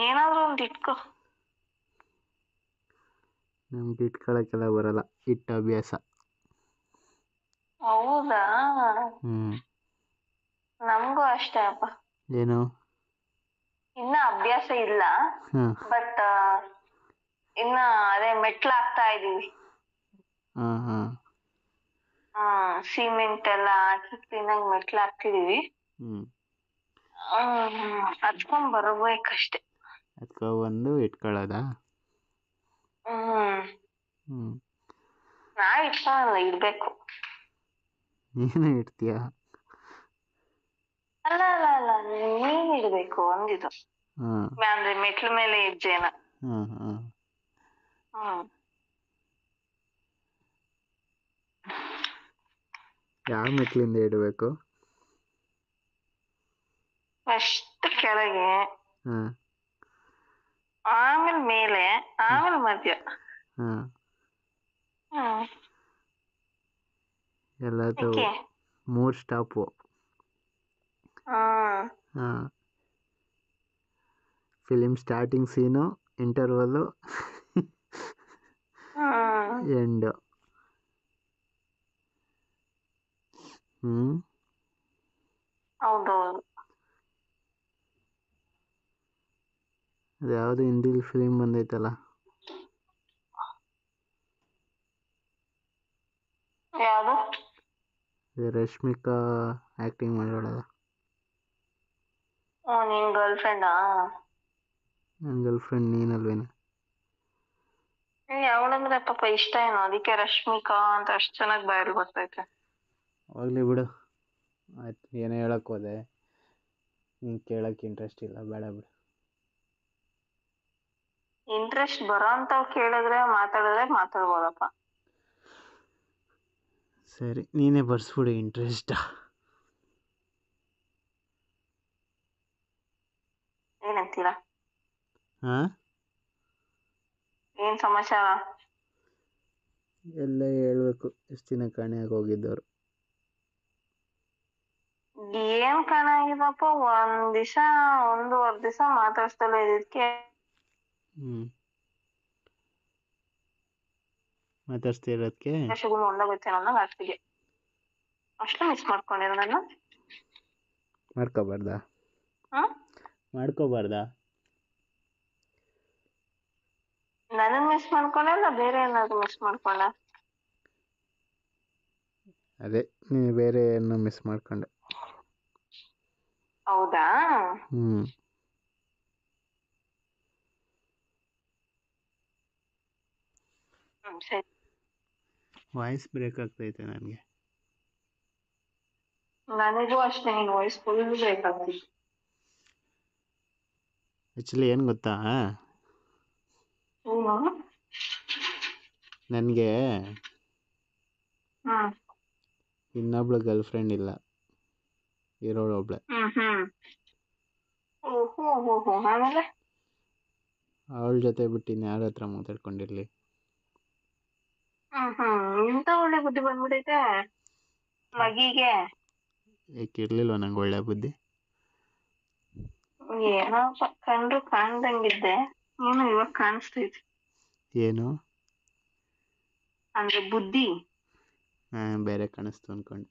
ಏನಾದ್ರೂ ಒಂದು ಇಟ್ಕೋ. ನಮ್ಗೆ ಇಟ್ಕೊಳಕ್ಕೆಲ್ಲ ಬರಲ್ಲ, ಇಟ್ಟ ಅಭ್ಯಾಸ. ಹೌದಾ? ಹ್ಮ್. ನಮಗೂ ಅಷ್ಟೇ ಅಪ್ಪ. ಏನು? ಇನ್ನ ಅಭ್ಯಾಸ ಇಲ್ಲ, ಹಾಂ ಬಟ್ ಇನ್ನ ಅದೇ ಮೆಟ್ಲು ಹಾಕ್ತಾ ಇದೀವಿ. ಹಾಂ ಹಾಂ. ಸಿಮೆಂಟ್ ಎಲ್ಲ ಹಾಕಿ ಕ್ಲೀನಾಗಿ ಮೆಟ್ಲು ಹಾಕ್ತಿದೀವಿ. ಹ್ಞೂ. ಹತ್ಕೊಂಡ್ ಬರ್ಬೇಕಷ್ಟೆ. ಬಂದು ಇಟ್ಕೊಳ್ಳೋದಾ? ಹ್ಮ್. ಹ್ಞೂ. ನಾವ್ ಇಟ್ಕೊಳಲ್ಲ, ಇಡ್ಬೇಕು. ನೀನು ಇಡ್ತೀಯಾ? ಅಲ್ಲ ಅಲ್ಲ ಅಲ್ಲ, ನೀನ್ ಇಡ್ಬೇಕು ಅಂದಿದ್ದು. ಹಾಂ ಅಂದ್ರೆ ಮೆಟ್ಲ ಮೇಲೆ ಹೆಜ್ಜೆನ. ಹಾಂ ಹಾಂ. ಹ್ಮ್. ಯಾವ ಮೆಟ್ಲಿಂದ ಇಡಬೇಕು? ಫಸ್ಟ್ ಕೆಳಗೆ, ಹಾಂ ಆಮೇಲೆ ಮೇಲೆ, ಆಮೇಲೆ ಮಧ್ಯ. ಹಾಂ. ಹ್ಮ್. ಎಲ್ಲದು ಯಾಕೆ? 3 ಸ್ಟಾಪು. ಹ್ಮ್. ಹಾಂ. ಫಿಲಿಮ್ ಸ್ಟಾರ್ಟಿಂಗ್ ಸೀನು, ಇಂಟರ್ವಲ್ಲು, ಹ್ಮ್. ಎಂಡು. ಹ್ಞೂ. ಹೌದೌದು. ಅದು ಯಾವುದು ಹಿಂದಿಲಿ ಫಿಲಿಮ್ ಬಂದೈತಲ್ಲ, ಯಾವುದು? ರಶ್ಮಿಕಾ ಆ್ಯಕ್ಟಿಂಗ್ ಮಾಡೋಳಲ್ಲ. ನಿನ್ ಗರ್ಲ್ ಫ್ರೆಂಡಾ? ನನ್ನ ಗರ್ಲ್ ಫ್ರೆಂಡ್ ನೀನಲ್ವೇನೆ? ಅವಳಂದ್ರೆ ಪಾಪ ಇಷ್ಟ ಏನೋ, ಅದಕ್ಕೆ ರಶ್ಮಿಕಾ ಅಂತ ಅಷ್ಟು ಚೆನ್ನಾಗಿ ಬಾಯಲ್ಲಿ ಬರ್ತೈತೆ. ಹೋಗ್ಲಿ ಬಿಡು, ಆಯ್ತು. ಏನೋ ಹೇಳಕ್ಕೆ ಹೋದೆ, ನೀನು ಕೇಳೋಕ್ಕೆ ಇಂಟ್ರೆಸ್ಟ್ ಇಲ್ಲ, ಬೇಡ ಬಿಡು. ಇಂಟ್ರೆಸ್ಟ್ ಬರೋ ಅಂಥವು ಕೇಳಿದ್ರೆ ಮಾತಾಡ್ಬೋದಪ್ಪ. ಸರಿ, ನೀನೇ ಬರ್ಸ್ಬಿಡು ಇಂಟ್ರೆಸ್ಟ. ಏನಂತೀರಾ? ಹಾಂ. ಏನ್ ಸಮಾಚಾರ? ಎಲ್ಲ ಹೇಳ್ಬೇಕು. ಎಷ್ಟು ದಿನ ಕಾಣೆಯಾಗಿ ಹೋಗಿದ್ದವರು? ಏನ್ ಕಾಣಾಗಿದಪ್ಪ, ಒಂದೂವರೆ ದಿವಸ ಮಾತಾಡ್ಸ್ತಲ್ಲ ಇದಕ್ಕೆ. ಮಾತಾಡ್ಸ್ತಿರೋದಕ್ಕೆ ಒಂದಾಗೋಯ್ತೇನೋ ಅನ್ನಂಗೆ ಆಗ್ತಿದೆ. ಅಷ್ಟು ಮಿಸ್ ಮಾಡ್ಕೊಂಡಿರೋ ನಾನು. ಮಾಡ್ಕೋಬಾರ್ದಾ? ನನ್ನ ಮಿಸ್ ಮಾಡ್ಕೊಂಡ, ಬೇರೆ ಏನಾದ್ರು ಮಿಸ್ ಮಾಡ್ಕೊಂಡ? ಅದೇ, ನೀನು ಬೇರೆ ಏನೋ ಮಿಸ್ ಮಾಡ್ಕೊಂಡೆ. ಹೌದಾ? ಸರಿ. ವಾಯ್ಸ್ ಬ್ರೇಕ್ ಆಗ್ತೈತೆ ನನಗೆ. ನನಗೂ ಅಷ್ಟೇ, ನಿನ್ನ ವಾಯ್ಸ್ ಫುಲ್ ಬ್ರೇಕ್ ಆಗ್ತಿದೆ. ಆ್ಯಕ್ಚುಲಿ ಏನು ಗೊತ್ತಾ, ನನಗೆ ಇನ್ನೊಬ್ಳು ಗರ್ಲ್ ಫ್ರೆಂಡ್ ಇಲ್ಲ, ಇರೋಳು ಒಬ್ಳೆ. ಆಮೇಲೆ ಅವಳ ಜೊತೆ ಬಿಟ್ಟು ಇನ್ಯಾರ ಹತ್ರ ಮಾತಾಡ್ಕೊಂಡಿರ್ಲಿ? ಇಂಥ ಒಳ್ಳೆ ಬುದ್ಧಿ ಬಂದ್ಬಿಟ್ಟೈತೆ ಮಗಿಗೆ. ಯಾಕೆ ಇರ್ಲಿಲ್ವ ನಂಗೆ ಒಳ್ಳೆ ಬುದ್ಧಿ? ಏನಪ್ಪ, ಕಂಡ್ರು ಕಾಣ್ದಂಗಿದ್ದೆ, ಏನು ಇವಾಗ ಕಾಣಿಸ್ತೈತಿ. ಏನು ಅಂದ್ರೆ ಬುದ್ಧಿ ಬೇರೆ ಕಾಣಿಸ್ತು ಅನ್ಕೊಂಡು.